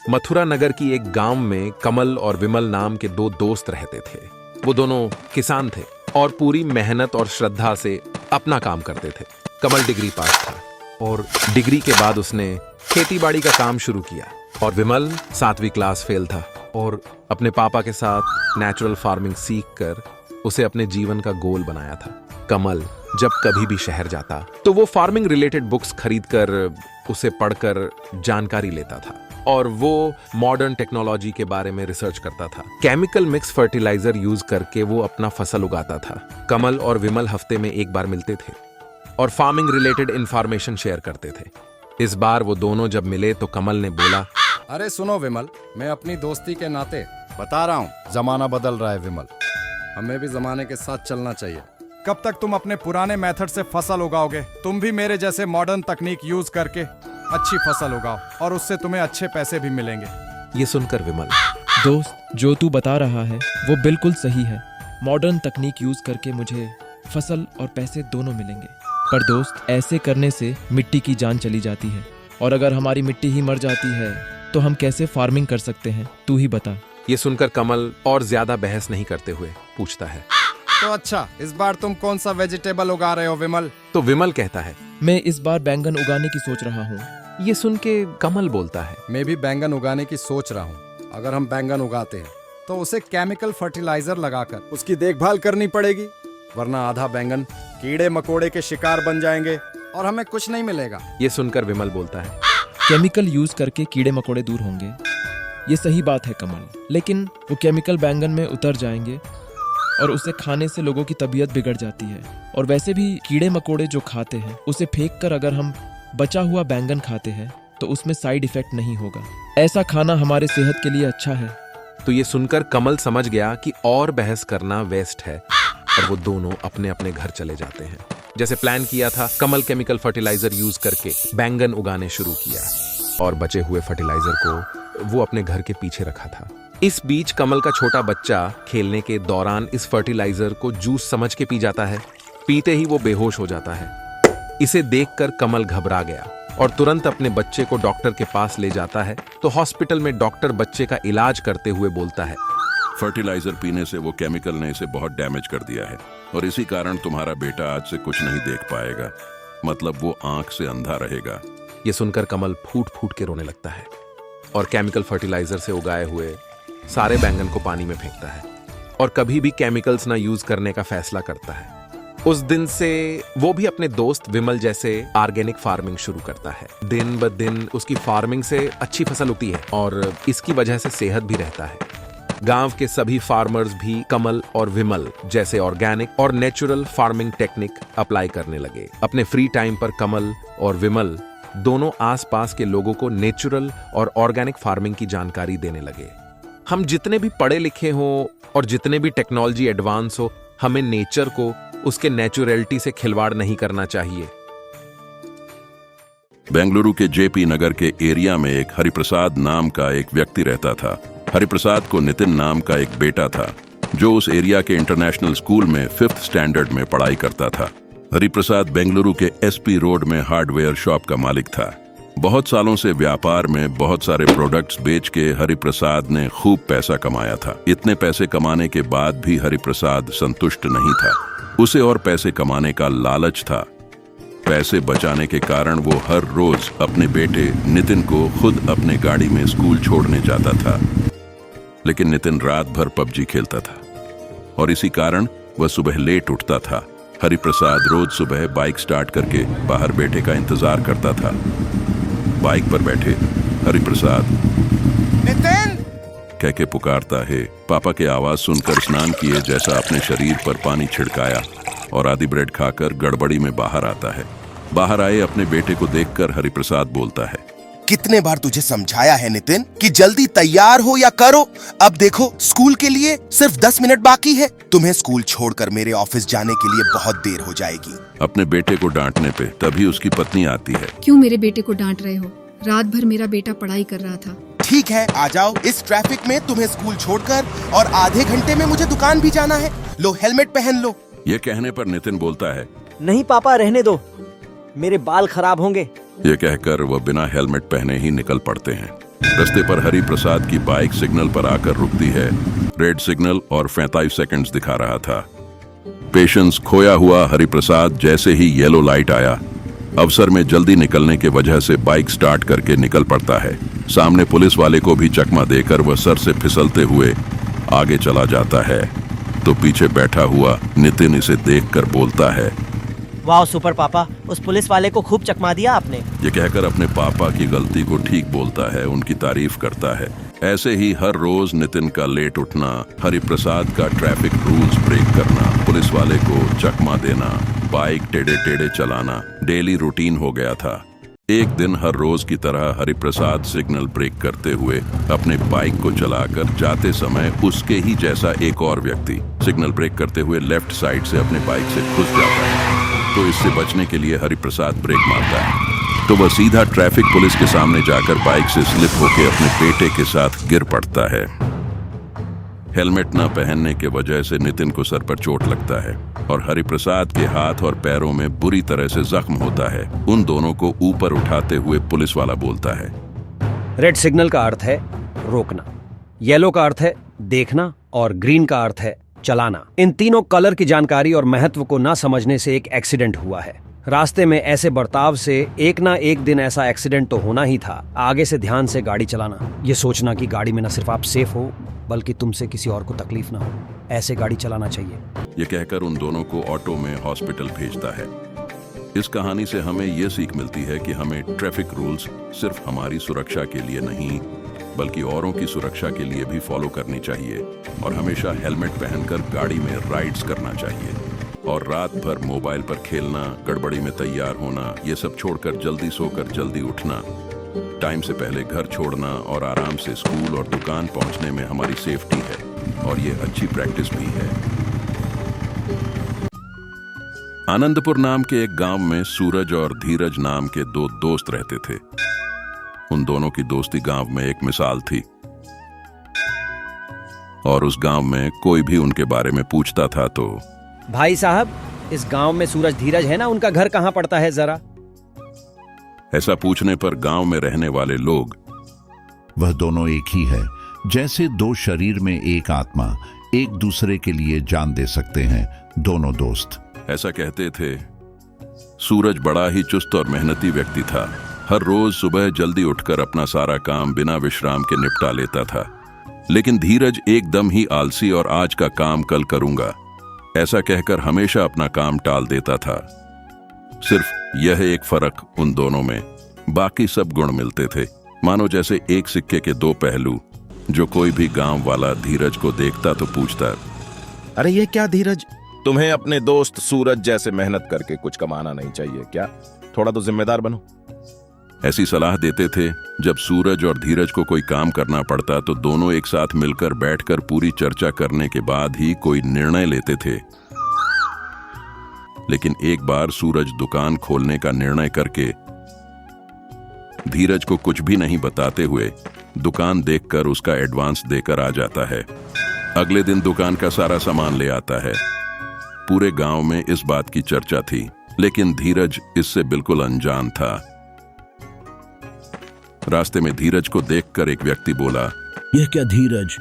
मथुरा नगर की एक गांव में कमल और विमल नाम के दो दोस्त रहते थे। वो दोनों किसान थे और पूरी मेहनत और श्रद्धा से अपना काम करते थे। कमल डिग्री पास था और डिग्री के बाद उसने खेतीबाड़ी का काम शुरू किया और विमल 7वीं क्लास फेल था और अपने पापा के साथ नेचुरल फार्मिंग सीखकर उसे अपने जीवन का गोल बनाया था। कमल जब कभी भी शहर जाता तो वो फार्मिंग रिलेटेड बुक्स खरीदकर उसे पढ़कर जानकारी लेता था और वो मॉडर्न टेक्नोलॉजी के बारे में रिसर्च करता था। केमिकल मिक्स फर्टिलाइजर यूज करके वो अपना फसल उगाता था। कमल और विमल हफ्ते में एक बार मिलते थे और फार्मिंग रिलेटेड इंफॉर्मेशन शेयर करते थे। इस बार वो दोनों जब मिले तो कमल ने बोला, अरे सुनो विमल, मैं अपनी दोस्ती के नाते बता रहा हूँ, जमाना बदल रहा है विमल, हमें भी जमाने के साथ चलना चाहिए। कब तक तुम अपने पुराने मेथड से फसल उगाओगे? तुम भी मेरे जैसे मॉडर्न तकनीक यूज करके अच्छी फसल उगाओ और उससे तुम्हें अच्छे पैसे भी मिलेंगे। ये सुनकर विमल, दोस्त, जो तू बता रहा है वो बिल्कुल सही है। मॉडर्न तकनीक यूज करके मुझे फसल और पैसे दोनों मिलेंगे। पर दोस्त, ऐसे करने से मिट्टी की जान चली जाती है और अगर हमारी मिट्टी ही मर जाती है तो हम कैसे फार्मिंग कर सकते हैं? तू ही बता। ये सुनकर कमल और ज्यादा बहस नहीं करते हुए पूछता है, तो अच्छा, इस बार तुम कौन सा वेजिटेबल उगा रहे हो विमल? तो विमल कहता है, मैं इस बार बैंगन उगाने की सोच रहा हूँ। ये सुन के कमल बोलता है, मैं भी बैंगन उगाने की सोच रहा हूँ। अगर हम बैंगन उगाते हैं तो उसे केमिकल फर्टिलाइजर लगाकर उसकी देखभाल करनी पड़ेगी, वरना आधा बैंगन कीड़े मकोड़े के शिकार बन जाएंगे और हमें कुछ नहीं मिलेगा। ये सुनकर विमल बोलता है, केमिकल यूज करके कीड़े मकोड़े दूर होंगे, ये सही बात है कमल, लेकिन वो केमिकल बैंगन में उतर जाएंगे और उसे खाने से लोगों की तबीयत बिगड़ जाती है। और वैसे भी कीड़े मकोड़े जो खाते हैं उसे फेंक कर अगर हम बचा हुआ बैंगन खाते हैं तो उसमें साइड इफेक्ट नहीं होगा। ऐसा खाना हमारे सेहत के लिए अच्छा है। तो ये सुनकर कमल समझ गया कि और बहस करना वेस्ट है और वो दोनों अपने अपने घर चले जाते हैं। जैसे प्लान किया था, कमल केमिकल फर्टिलाइजर यूज करके बैंगन उगाने शुरू किया और बचे हुए फर्टिलाइजर को वो अपने घर के पीछे रखा था। इस बीच कमल का छोटा बच्चा खेलने के दौरान इस फर्टिलाइजर को जूस समझ के पी जाता है। पीते ही वो बेहोश हो जाता है। इसे देखकर कमल घबरा गया और तुरंत अपने बच्चे को डॉक्टर के पास ले जाता है। तो हॉस्पिटल में डॉक्टर बच्चे का इलाज करते हुए बोलता है, फर्टिलाइजर पीने से वो केमिकल ने इसे बहुत डैमेज कर दिया है और इसी कारण तुम्हारा बेटा आज से कुछ नहीं देख पाएगा, मतलब वो आंख से अंधा रहेगा। ये सुनकर कमल फूट फूट के रोने लगता है और केमिकल फर्टिलाइजर से उगाए हुए सारे बैंगन को पानी में फेंकता है और कभी भी केमिकल्स ना यूज करने का फैसला करता है। उस दिन से वो भी अपने दोस्त विमल जैसे ऑर्गेनिक फार्मिंग शुरू करता है। दिन ब दिन उसकी फार्मिंग से अच्छी फसल उगती है और इसकी वजह से सेहत भी रहता है। गांव के सभी फार्मर्स भी कमल और विमल जैसे ऑर्गेनिक और नेचुरल फार्मिंग टेक्निक अप्लाई करने लगे। अपने फ्री टाइम पर कमल और विमल दोनों आसपास के लोगों को नेचुरल और ऑर्गेनिक फार्मिंग की जानकारी देने लगे। हम जितने भी पढ़े लिखे हो और जितने भी टेक्नोलॉजी एडवांस हो, हमें नेचर को उसके नेचुरलिटी से खिलवाड़ नहीं करना चाहिए। बेंगलुरु के जेपी नगर के एरिया में एक हरिप्रसाद नाम का एक व्यक्ति रहता था। हरिप्रसाद को नितिन नाम का एक बेटा था जो उस एरिया के इंटरनेशनल स्कूल में 5th स्टैंडर्ड में पढ़ाई करता था। हरिप्रसाद बेंगलुरु के एसपी रोड में हार्डवेयर शॉप का मालिक था। बहुत सालों से व्यापार में बहुत सारे प्रोडक्ट्स बेच के हरिप्रसाद ने खूब पैसा कमाया था। इतने पैसे कमाने के बाद भी हरिप्रसाद संतुष्ट नहीं था। उसे और पैसे कमाने का लालच था। पैसे बचाने के कारण वो हर रोज अपने बेटे नितिन को खुद अपने गाड़ी में स्कूल छोड़ने जाता था, लेकिन नितिन रात भर पबजी खेलता था और इसी कारण वह सुबह लेट उठता था। हरिप्रसाद रोज सुबह बाइक स्टार्ट करके बाहर बेटे का इंतजार करता था। बाइक पर बैठे हरिप्रसाद नितिन कह के पुकारता है। पापा के आवाज सुनकर स्नान किए जैसा अपने शरीर पर पानी छिड़काया और आधी ब्रेड खाकर गड़बड़ी में बाहर आता है। बाहर आए अपने बेटे को देखकर हरिप्रसाद बोलता है, कितने बार तुझे समझाया है नितिन कि जल्दी तैयार हो या करो। अब देखो, स्कूल के लिए सिर्फ 10 मिनट बाकी है। तुम्हें स्कूल छोड़कर मेरे ऑफिस जाने के लिए बहुत देर हो जाएगी। अपने बेटे को डांटने पे तभी उसकी पत्नी आती है। क्यों मेरे बेटे को डांट रहे हो? रात भर मेरा बेटा पढ़ाई कर रहा था। ठीक है, आ जाओ। इस ट्रैफिक में तुम्हें स्कूल छोड़कर और आधे घंटे में मुझे दुकान भी जाना है। लो, हेलमेट पहन लो। ये कहने पर नितिन बोलता है, नहीं पापा, रहने दो, मेरे बाल खराब होंगे। ये कहकर वह बिना हेलमेट पहने ही निकल पड़ते हैं। रास्ते पर हरि प्रसाद की बाइक सिग्नल पर आकर रुकती है। रेड सिग्नल और 45 सेकंड्स दिखा रहा था। पेशेंस खोया हुआ हरि प्रसाद जैसे ही येलो लाइट आया, अवसर में जल्दी निकलने के वजह से बाइक स्टार्ट करके निकल पड़ता है। सामने पुलिस वाले को भी चकमा देकर वह सर से फिसलते हुए आगे चला जाता है तो पीछे बैठा हुआ नितिन इसे देखकर बोलता है, वाह सुपर पापा, उस पुलिस वाले को खूब चकमा दिया आपने। ये कहकर अपने पापा की गलती को ठीक बोलता है, उनकी तारीफ करता है। ऐसे ही हर रोज नितिन का लेट उठना, हरि प्रसाद का ट्रैफिक रूल्स ब्रेक करना, पुलिस वाले को चकमा देना, बाइक टेढ़े टेढ़े चलाना डेली रूटीन हो गया था। एक दिन हर रोज की तरह हरि प्रसाद सिग्नल ब्रेक करते हुए अपने बाइक को चलाकर जाते समय उसके ही जैसा एक और व्यक्ति सिग्नल ब्रेक करते हुए लेफ्ट साइड से अपने बाइक से घुस जाता है। तो इससे बचने के लिए हरि प्रसाद ब्रेक मारता है तो वह सीधा ट्रैफिक पुलिस के सामने जाकर बाइक से स्लिप होकर अपने बेटे के साथ गिर पड़ता है। हेलमेट न पहनने के वजह से नितिन को सर पर चोट लगता है और हरि प्रसाद के हाथ और पैरों में बुरी तरह से जख्म होता है। उन दोनों को ऊपर उठाते हुए पुलिस वाला बोलता है, रेड सिग्नल का अर्थ है रोकना, येलो का अर्थ है देखना और ग्रीन का अर्थ है चलाना। इन तीनों कलर की जानकारी और महत्व को ना समझने से एक एक्सीडेंट हुआ है। रास्ते में ऐसे बर्ताव से एक ना एक दिन ऐसा एक्सीडेंट तो होना ही था। आगे से ध्यान से गाड़ी चलाना, ये सोचना कि गाड़ी में न सिर्फ आप सेफ हो बल्कि तुमसे किसी और को तकलीफ ना हो, ऐसे गाड़ी चलाना चाहिए। ये कहकर उन दोनों को ऑटो में हॉस्पिटल भेजता है। इस कहानी से हमें यह सीख मिलती है कि हमें ट्रैफिक रूल्स सिर्फ हमारी सुरक्षा के लिए नहीं बल्कि औरों की सुरक्षा के लिए भी फॉलो करनी चाहिए और हमेशा हेलमेट पहनकर गाड़ी में राइड्स करना चाहिए। और रात भर मोबाइल पर खेलना, गड़बड़ी में तैयार होना, ये सब छोड़कर जल्दी सोकर जल्दी उठना, टाइम से पहले घर छोड़ना और आराम से स्कूल और दुकान पहुंचने में हमारी सेफ्टी है और ये अच्छी प्रैक्टिस भी है। आनंदपुर नाम के एक गांव में सूरज और धीरज नाम के दो दोस्त रहते थे। उन दोनों की दोस्ती गांव में एक मिसाल थी और उस गांव में कोई भी उनके बारे में पूछता था तो, भाई साहब, इस गांव में सूरज धीरज है ना, उनका घर कहाँ पड़ता है जरा? ऐसा पूछने पर गांव में रहने वाले लोग, वह दोनों एक ही है, जैसे दो शरीर में एक आत्मा, एक दूसरे के लिए जान दे सकते हैं, दोनों दोस्त, ऐसा कहते थे। सूरज बड़ा ही चुस्त और मेहनती व्यक्ति था। हर रोज सुबह जल्दी उठकर अपना सारा काम बिना विश्राम के निपटा लेता था। लेकिन धीरज एकदम ही आलसी और आज का काम कल करूंगा ऐसा कहकर हमेशा अपना काम टाल देता था। सिर्फ यह एक फर्क उन दोनों में, बाकी सब गुण मिलते थे। मानो जैसे एक सिक्के के दो पहलू। जो कोई भी गांव वाला धीरज को देखता तो पूछता, अरे ये क्या धीरज, तुम्हें अपने दोस्त सूरज जैसे मेहनत करके कुछ कमाना नहीं चाहिए क्या? थोड़ा तो जिम्मेदार बनो। ऐसी सलाह देते थे। जब सूरज और धीरज को कोई काम करना पड़ता तो दोनों एक साथ मिलकर बैठकर पूरी चर्चा करने के बाद ही कोई निर्णय लेते थे। लेकिन एक बार सूरज दुकान खोलने का निर्णय करके धीरज को कुछ भी नहीं बताते हुए दुकान देखकर उसका एडवांस देकर आ जाता है। अगले दिन दुकान का सारा सामान ले आता है। पूरे गांव में इस बात की चर्चा थी, लेकिन धीरज इससे बिल्कुल अनजान था। रास्ते में धीरज को देखकर एक व्यक्ति बोला, यह क्या धीरज,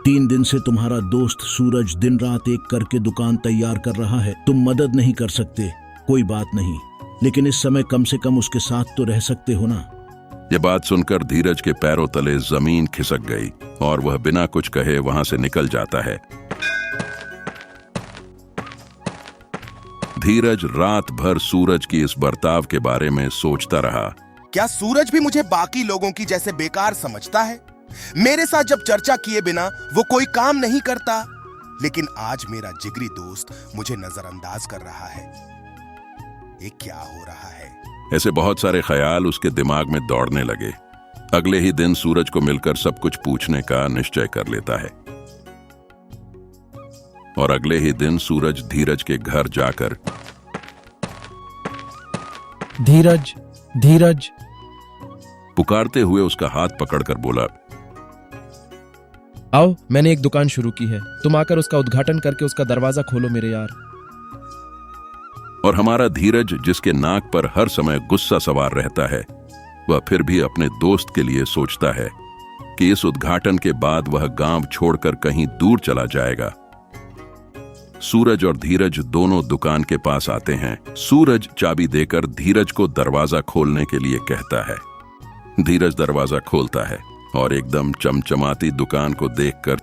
3 दिन से तुम्हारा दोस्त सूरज दिन रात एक करके दुकान तैयार कर रहा है, तुम मदद नहीं कर सकते? कोई बात नहीं, लेकिन इस समय कम से कम उसके साथ तो रह सकते हो ना। यह बात सुनकर धीरज के पैरों तले जमीन खिसक गई और वह बिना कुछ कहे वहां से निकल जाता है। धीरज रात भर सूरज की इस बर्ताव के बारे में सोचता रहा। क्या सूरज भी मुझे बाकी लोगों की जैसे बेकार समझता है? मेरे साथ जब चर्चा किए बिना वो कोई काम नहीं करता, लेकिन आज मेरा जिगरी दोस्त मुझे नजरअंदाज कर रहा है। ये क्या हो रहा है? ऐसे बहुत सारे ख्याल उसके दिमाग में दौड़ने लगे। अगले ही दिन सूरज को मिलकर सब कुछ पूछने का निश्चय कर लेता है और अगले ही दिन सूरज धीरज के घर जाकर, धीरज धीरज पुकारते हुए उसका हाथ पकड़कर बोला, आओ, मैंने एक दुकान शुरू की है, तुम आकर उसका उद्घाटन करके उसका दरवाजा खोलो मेरे यार। और हमारा धीरज, जिसके नाक पर हर समय गुस्सा सवार रहता है, वह फिर भी अपने दोस्त के लिए सोचता है कि इस उद्घाटन के बाद वह गांव छोड़कर कहीं दूर चला जाएगा। सूरज और धीरज दोनों दुकान के पास आते हैं। सूरज चाबी देकर धीरज को दरवाजा खोलने के लिए कहता है। धीरज दरवाजा खोलता है और एकदम चमचमाती दुकान को देखकर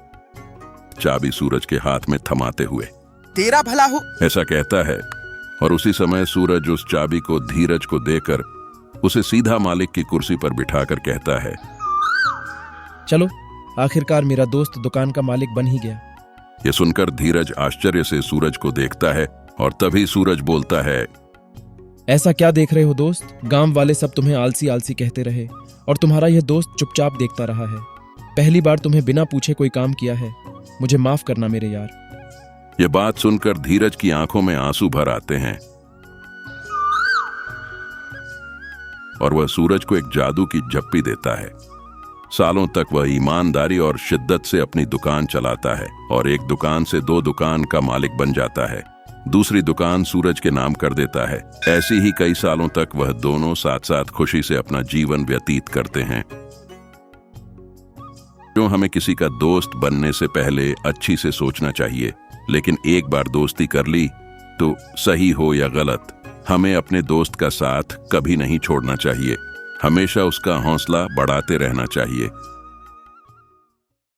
चाबी सूरज के हाथ में थमाते हुए तेरा भला हो ऐसा कहता है। और उसी समय सूरज उस चाबी को धीरज को देकर उसे सीधा मालिक की कुर्सी पर बिठाकर कहता है, चलो, आखिरकार मेरा दोस्त दुकान का मालिक बन ही गया। यह सुनकर धीरज आश्चर्य से सूरज को देखता है और तभी सूरज बोलता है, ऐसा क्या देख रहे हो दोस्त? गांव वाले सब तुम्हें आलसी आलसी कहते रहे और तुम्हारा यह दोस्त चुपचाप देखता रहा है। पहली बार तुम्हें बिना पूछे कोई काम किया है। मुझे माफ करना मेरे यार। यह बात सुनकर धीरज की आंखों में आंसू भर आते हैं और वह सूरज को एक जादू की झप्पी देता है। सालों तक वह ईमानदारी और शिद्दत से अपनी दुकान चलाता है और एक दुकान से 2 दुकान का मालिक बन जाता है। दूसरी दुकान सूरज के नाम कर देता है। ऐसी ही कई सालों तक वह दोनों साथ साथ खुशी से अपना जीवन व्यतीत करते हैं। जो हमें किसी का दोस्त बनने से पहले अच्छी से सोचना चाहिए, लेकिन एक बार दोस्ती कर ली तो सही हो या गलत, हमें अपने दोस्त का साथ कभी नहीं छोड़ना चाहिए। हमेशा उसका हौसला बढ़ाते रहना चाहिए।